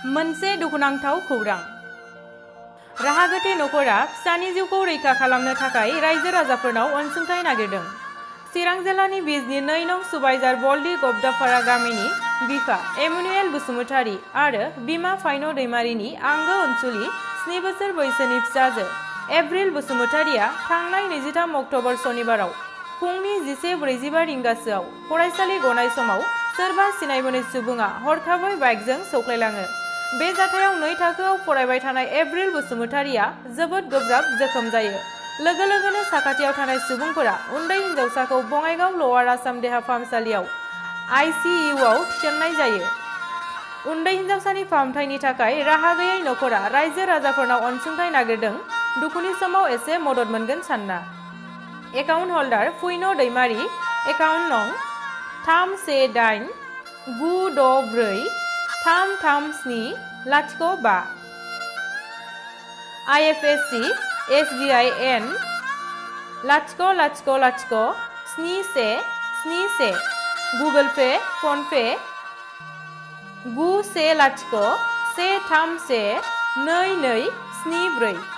मोनसे दुखुनांथाव खौरां। राहागोथे नखरा फिसानि जिउखौ रैखा खालामनो थाखाय रायजो राजाफोरनाव अनसुंथाइ नागिरदों। चिरां जिल्लानि बिजनी 2 नं सुबाइजार बल्दी गबदापारा गामिनि बिफा एमुनुएल बसुमतारी आरो बिमा फाइन' दैमारिनि आंगो अनसुलि 7 बोसोर बैसोनि फिसाजो एप्रिल बसुमतारीया थांनाय 23 अक्ट'बर सनिबाराव फुंनि 11:45 रिंगासोआव फरायसालि गनाय समाव सोरबा सिनायमोनै सुबुङा हरखाबै बाइकजों सौख्लायलाङो। बे जाथायाव 2 थाखोआव फरायबाय थानाय एप्रिल बसुमतारीया जोबोद गोब्राब जोखोम जायो। लोगो लोगोनो साखाथियाव थानाय सुबुंफोरा उन्दै हिन्जावसाखौ बङाइगाव लवार आसाम देहा फाहामसालियाव आइसिइउआव थिसननाय जायो। उन्दै हिन्जावसानि फाहामथायनि थाखाय राहा गैयै नखरा रायजो राजाफोरनाव अनसुंथाइ नागिरदों। दुखुनि समाव एसे मदद मोनगोन सानना। एकाउन्ट हल्डार फुइन' दैमारि, एकाउन्ट नं 318 964 33705। IFSC SBI N 00007171। Google Pay, PhonePe 9101312274।